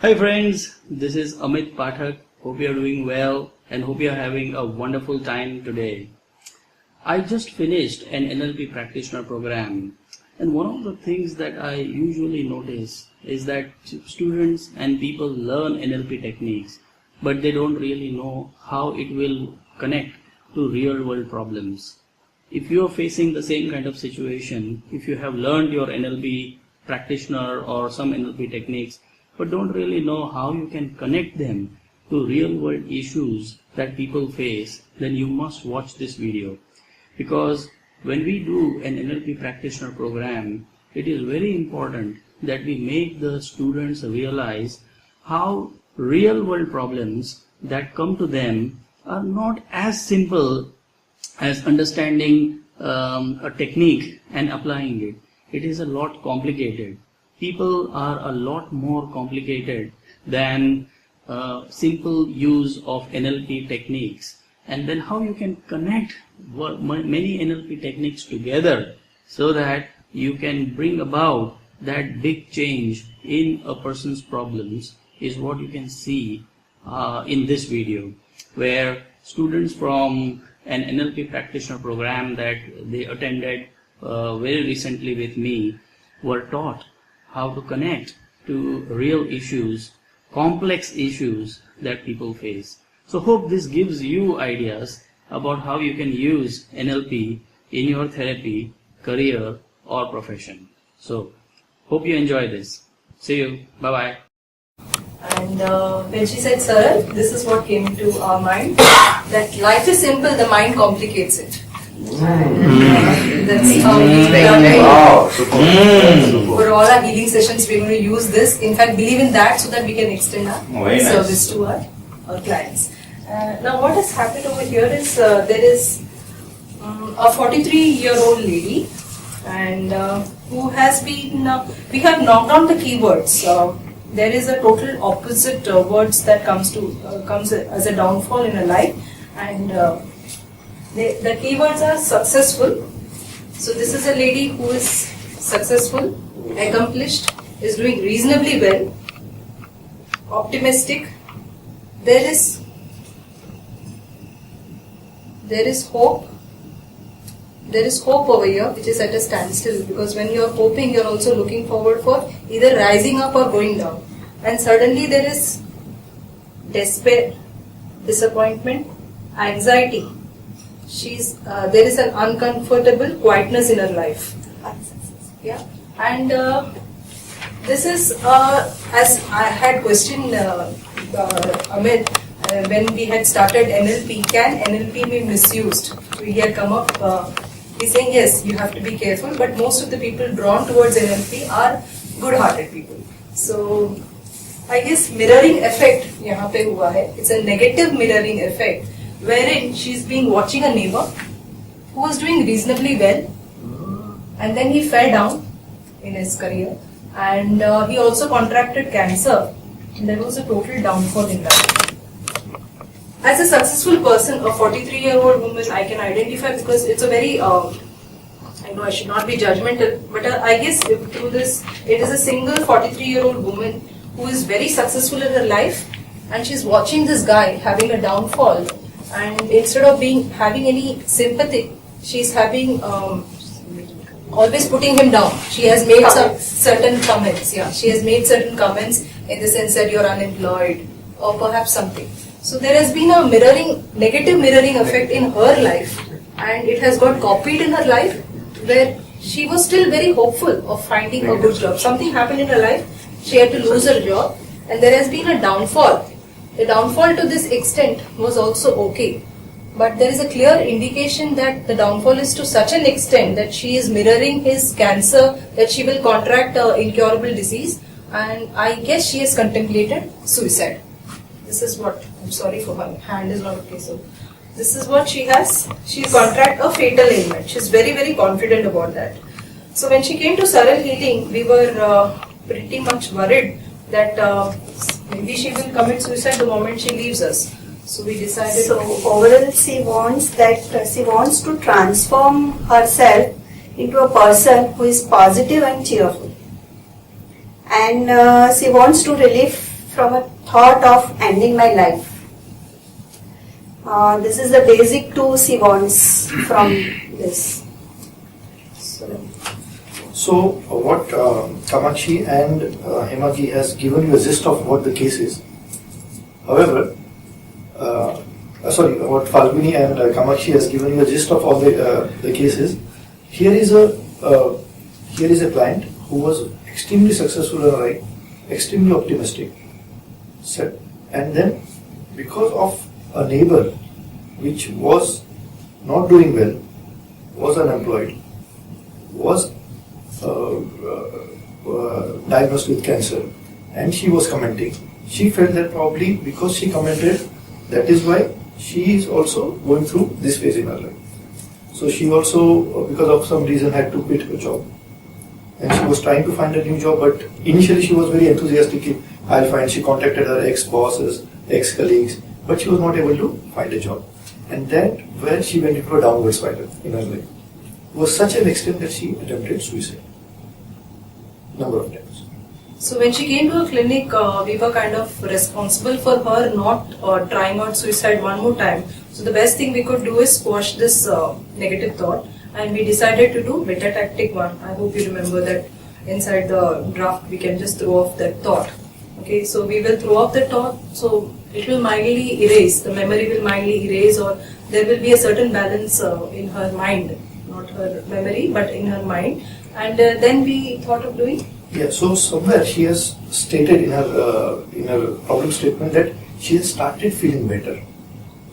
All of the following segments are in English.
Hi friends, this is Amit Pathak. Hope you are doing well and hope you are having a wonderful time today. I just finished an NLP practitioner program, and one of the things that I usually notice is that students and people learn NLP techniques, but they don't really know how it will connect to real world problems. If you are facing the same kind of situation, if you have learned your NLP practitioner or some NLP techniques, but don't really know how you can connect them to real world issues that people face, then you must watch this video. Because when we do an NLP practitioner program, it is very important that we make the students realize how real world problems that come to them are not as simple as understanding a technique and applying it. It is a lot complicated. People are a lot more complicated than simple use of NLP techniques. And then how you can connect many NLP techniques together so that you can bring about that big change in a person's problems is what you can see in this video, where students from an NLP practitioner program that they attended very recently with me were taught how to connect to real issues, complex issues that people face. So hope this gives you ideas about how you can use NLP in your therapy, career or profession. So hope you enjoy this. See you. Bye-bye. And when she said Saral, this is what came into our mind, that life is simple, the mind complicates it. That's how we learn it. For all our healing sessions, we're going to use this. In fact, believe in that so that we can extend our service to our clients. Now, what has happened over here is there is a 43-year-old lady, and who has been. We have knocked on the keywords. There is a total opposite words that comes as a downfall in a life, and the keywords are successful. So this is a lady who is successful, accomplished, is doing reasonably well, optimistic. There is hope. There is hope over here, which is at a standstill, because when you are hoping, you are also looking forward for either rising up or going down. And suddenly there is despair, disappointment, anxiety. There is an uncomfortable quietness in her life. Yeah, and this is as I had questioned Amit when we had started NLP. Can NLP be misused? We had come up. He's saying yes, you have to be careful, but most of the people drawn towards NLP are good-hearted people. So I guess mirroring effect यहाँ पे हुआ है. It's a negative mirroring effect, wherein she's been watching a neighbor who was doing reasonably well, and then he fell down in his career, and he also contracted cancer, and there was a total downfall in that. As a successful person, a 43-year-old woman, I can identify, because it's a very, I know I should not be judgmental, but I guess through this, it is a single 43-year-old woman who is very successful in her life, and she's watching this guy having a downfall, and instead of having any sympathy, she's having always putting him down. She has made some certain comments. Yeah, she has made certain comments in the sense that you're unemployed or perhaps something. So there has been a negative mirroring effect in her life, and it has got copied in her life, where she was still very hopeful of finding a good job. Something happened in her life, she had to lose her job, and there has been a downfall. The downfall to this extent was also okay, but there is a clear indication that the downfall is to such an extent that she is mirroring his cancer, that she will contract an incurable disease, and I guess she has contemplated suicide. This is what, I'm sorry for her hand is not okay, so this is what she has. She contracted a fatal ailment. She's very, very confident about that. So when she came to Saral Healing, we were pretty much worried that maybe she will commit suicide the moment she leaves us. So we decided. So overall, she wants to transform herself into a person who is positive and cheerful, and she wants to relieve from a thought of ending my life. This is the basic two she wants from this. So what Kamakshi and Hemaji has given you a gist of what the case is. However, what Falguni and Kamakshi has given you a gist of all the cases. Here is a client who was extremely successful in life, extremely optimistic, and then because of a neighbor which was not doing well, was unemployed, was diagnosed with cancer, and she was commenting. She felt that probably because she commented, that is why she is also going through this phase in her life. So she also, because of some reason, had to quit her job. And she was trying to find a new job, but initially she was very enthusiastic. I'll find. She contacted her ex-bosses, ex-colleagues, but she was not able to find a job. And that where she went into a downward spiral in her life. It was such an extent that she attempted suicide. Number of times. So when she came to a clinic, we were kind of responsible for her not trying out suicide one more time. So the best thing we could do is squash this negative thought, and we decided to do better tactic 1. I hope you remember that inside the draft we can just throw off that thought. Okay, so we will throw off the thought, so it will mildly erase, the memory will mildly erase, or there will be a certain balance in her mind, not her memory but in her mind. And then we thought of doing. Yeah, so somewhere she has stated in her problem statement that she has started feeling better.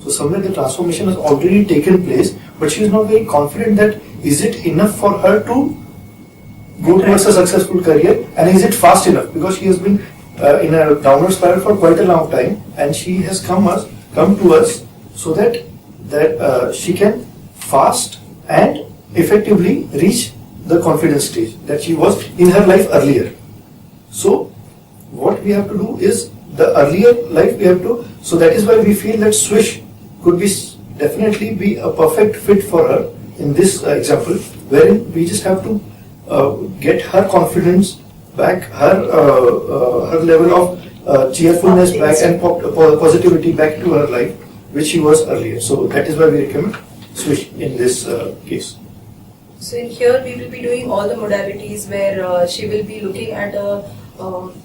So somewhere the transformation has already taken place, but she is not very confident that is it enough for her to go towards a successful career, and is it fast enough, because she has been in a downward spiral for quite a long time, and she has come to us so that she can fast and effectively reach the confidence stage that she was in her life earlier. So what we have to do is the earlier life we have to, so that is why we feel that Swish could definitely be a perfect fit for her in this example, wherein we just have to get her confidence back, her level of cheerfulness back, and positivity back to her life, which she was earlier. So that is why we recommend Swish in this case. So in here we will be doing all the modalities where she will be looking at a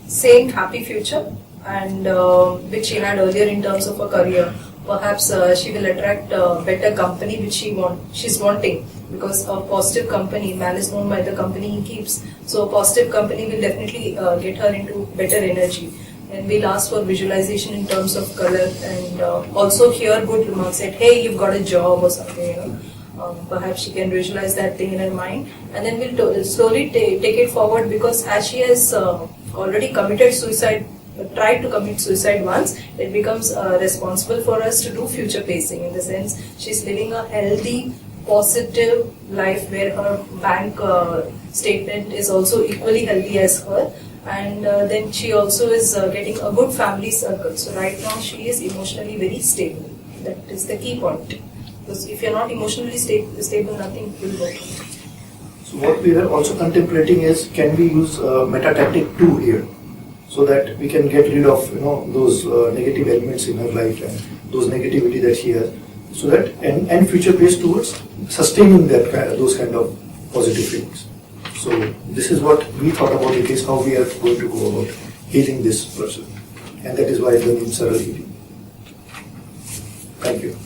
same happy future, and which she had earlier in terms of her career. Perhaps she will attract a better company which she's wanting, because a positive company, man is known by the company he keeps. So a positive company will definitely get her into better energy. And we'll ask for visualization in terms of color, and also hear good remarks that, hey, you've got a job or something, perhaps she can visualize that thing in her mind, and then we'll slowly take it forward, because as she has already committed suicide, tried to commit suicide once, it becomes responsible for us to do future pacing, in the sense she's living a healthy, positive life where her bank statement is also equally healthy as her, and then she also is getting a good family circle. So right now she is emotionally very stable. That is the key point. Because if you're not emotionally stable, nothing will work. So what we were also contemplating is, can we use meta tactic 2 here, so that we can get rid of those negative elements in her life and those negativity that she has, so that and future pace towards sustaining those kind of positive feelings. So this is what we thought about the case, how we are going to go about healing this person, and that is why the name Saral Healing. Thank you.